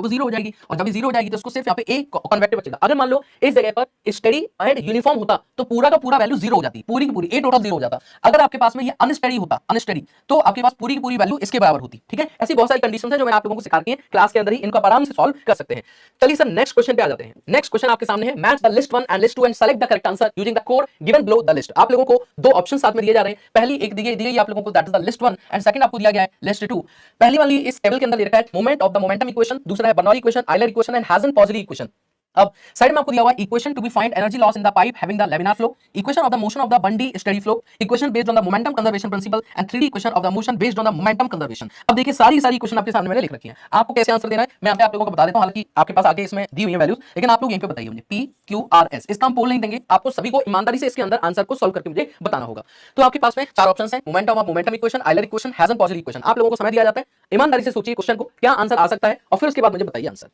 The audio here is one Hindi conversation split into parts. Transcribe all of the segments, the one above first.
तो वो जीरो हो जाएगी, और जब जीरो हो जाएगी तो उसको सिर्फ यहाँ पे ए कन्वेक्टिव बचेगा। अगर मान लो इस जगह पर स्टडी एंड यूनिफॉर्म होता तो पूरा का पूरा वैल्यू जीरो हो जाती, पूरी की पूरी ए टोटल जीरो हो जाता। अगर आपके पास में ये अनस्टडी होता, अनस्टडी, तो आपके पास पूरी की पूरी वैल्यू इसके बराबर होती। ठीक है, ऐसी बहुत सारी कंडीशन है जो मैंने आप लोगों को सिखा रखी है क्लास के अंदर ही, इनको आराम से सॉल्व कर सकते हैं। चलिए सर नेक्स्ट क्वेश्चन पे आ जाते हैं। नेक्स्ट क्वेश्चन आपके सामने है, match the list 1 and list 2 and select the correct answer using the code given below the list. आप लोगों को दो ऑप्शन साथ में दिए जा रहे हैं, पहली एक दी गई आप लोगों को that is the list 1 and second आपको दिया गया है लिस्ट 2। पहली वाली इस टेबल के अंदर दे रखा है moment of the momentum equation, दूसरा है Bernoulli equation, Euler equation and Hagen Poiseuille equation. अब साइड में आपको दिया हुआ equation to be find energy loss in the pipe having the laminar flow, equation of the motion of the body steady flow, equation based on the momentum conservation principle and 3D equation of the motion based on the momentum conservation. अब देखिए सारी इक्वेशन आपके सामने मैंने लिख रखी है, आपको कैसे आंसर देना है मैं आप लोगों को बता देता हूं। हालांकि आपके पास आगे इसमें दी हुई है वैल्यूज, लेकिन आप लोग यहीं पे बताइए मुझे P Q R S, इसका हम पोल नहीं देंगे, आपको सभी को ईमानदारी से इसके अंदर आंसर को सॉल्व करके मुझे बताना होगा। तो आपके पास में चार ऑप्शंस हैं, momentum of momentum equation, Euler equation, Hajin Poiseuille equation. आप लोगों को समय दिया जाता है, ईमानदारी से सोचिए क्वेश्चन को क्या आंसर आ सकता है और फिर उसके बाद मुझे बताइए आंसर।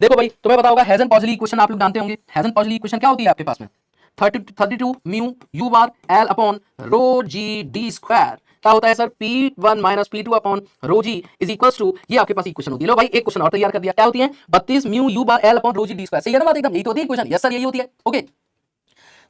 देखो भाई तुम्हें पता होगा हेजन पॉजिटिव इक्वेशन आप लोग जानते होंगे। हेजन पॉजिटिव इक्वेशन क्या होती है आपके पास में 32 mu U bar L upon rho G D square, क्या होता है sir P1 minus P2 upon rho G is equals to, ये आपके पास इक्वेशन होती है। लो भाई एक क्वेश्चन और तैयार कर दिया, क्या होती है 32 mu U bar L upon rho G D square. सही है ना बात एकदम, यही तो होती है इक्वेशन। यस सर यही होती है। ओके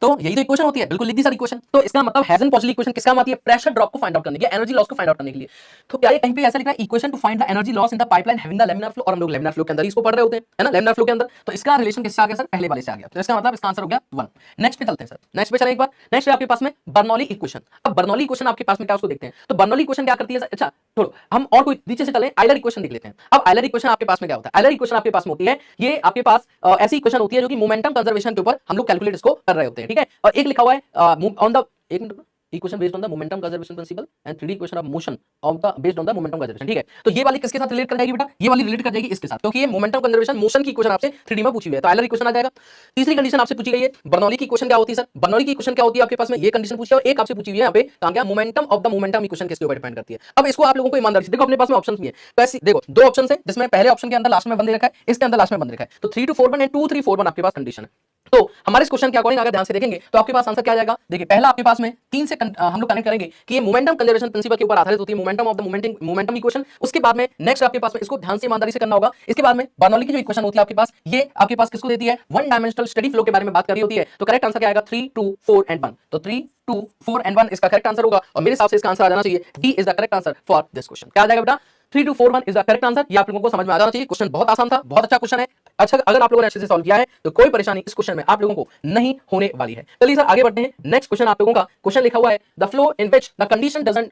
तो यही तो इक्वेशन होती है, बिल्कुल लिख दी सर इक्वेशन। तो इसका मतलब हेजन पॉजिटिव इक्वेशन किसका आती है, प्रेशर ड्रॉप को फाइंड आउट करने के लिए, एनर्जी लॉस को फाइंड आउट करने के लिए। तो क्या ये कहीं पे ऐसा लिखा है equation two find the energy loss in the pipeline having the laminar flow, और हम लोग लेमिनार फ्लो के अंदर इसको पढ़ रहे होते हैं है ना, लेमिनार फ्लो के अंदर। तो इसका रिलेशन किससे आ गया सर, पहले वाले से आ गया। तो इसका मतलब इसका आंसर हो गया 1। नेक्स्ट पे चलते हैं सर, नेक्स्ट पे चलें एक बार। नेक्स्ट है आपके पास में बर्नौली इक्वेशन। अब बर्नौली इक्वेशन आपके पास में क्या उसको देखते हैं। तो बर्नौली इक्वेशन क्या करती है, अच्छा छोड़ो हम और कोई नीचे से चलें, आयलर इक्वेशन देख लेते हैं। अब आयलर इक्वेशन आपके पास में क्या होता है, आयलर इक्वेशन आपके पास में होती है, ये आपके पास ऐसी इक्वेशन होती है जो कि मोमेंटम कंजर्वेशन के ऊपर हम लोग कैलकुलेट इसको कर रहे होते हैं। ठीक है, और एक लिखा हुआ है ऑन द, एक minute, equation based on the momentum conservation principle and 3D equation of motion of the based on the momentum conservation. ठीक है, तो ये वाली किसके साथ रिलेट कर जाएगी बेटा, ये वाली रिलेट कर जाएगी इसके साथ, क्योंकि ये मोमेंटम कंजर्वेशन मोशन की इक्वेशन आपसे 3D में पूछी हुई है, तो आयलर इक्वेशन आ जाएगा। तीसरी कंडीशन आपसे पूछी गई है बर्नौली की इक्वेशन क्या होती है सर, बर्नौली की इक्वेशन क्या होती है आपके पास में, ये कंडीशन पूछी है, और एक आपसे पूछी हुई है यहाँ पे काम क्या, momentum of the momentum equation किसके ऊपर डिपेंड करती है। अब इसको आप लोगों को ईमानदारी से देखो, अपने पास में ऑप्शंस भी है, वैसे देखो दो ऑप्शन है जिसमें पहले ऑप्शन के अंदर लास्ट में बंद रखा है, इसके अंदर लास्ट में बंद रखा है, तो 3 to 4 1 एंड 2 3 4 1 आपके पास कंडीशन है। तो हमारे इस क्वेश्चन के अकॉर्डिंग अगर ध्यान से देखेंगे तो आपके पास आंसर क्या आ जाएगा। देखिए पहला आपके पास में 3 से हम लोग कनेक्ट करेंगे कि ये मोमेंटम कंजर्वेशन प्रिंसिपल के ऊपर आधारित होती है, momentum of the momentum equation. उसके बाद में नेक्स्ट आपके पास में, इसको ध्यान से ईमानदारी से करना होगा, इसके बाद में बर्नौली की जो इक्वेशन होती है आपके पास, ये आपके पास किसको देती है, वन डायमेंशनल स्टेडी फ्लो के बारे में बात कर रही होती है। तो करेक्ट आंसर क्या आएगा 3 2 4 एंड 1, तो 3 2 4 एंड 1 इसका करेक्ट आंसर होगा, और मेरे हिसाब से इसका आंसर आ जाना चाहिए D is the correct answer for this question. क्या आ जाएगा बेटा 3 2 4 1 इज द करेक्ट आंसर। ये आप लोगों को समझ में आ जाना चाहिए, क्वेश्चन बहुत आसान था, बहुत अच्छा क्वेश्चन है। अच्छा अगर आप लोगों ने अच्छे से सॉल्व किया है तो कोई परेशानी इस क्वेश्चन में आप लोगों को नहीं होने वाली है। चलिए सर आगे बढ़ते हैं। नेक्स्ट क्वेश्चन आप लोगों का क्वेश्चन लिखा हुआ है the flow in which the condition doesn't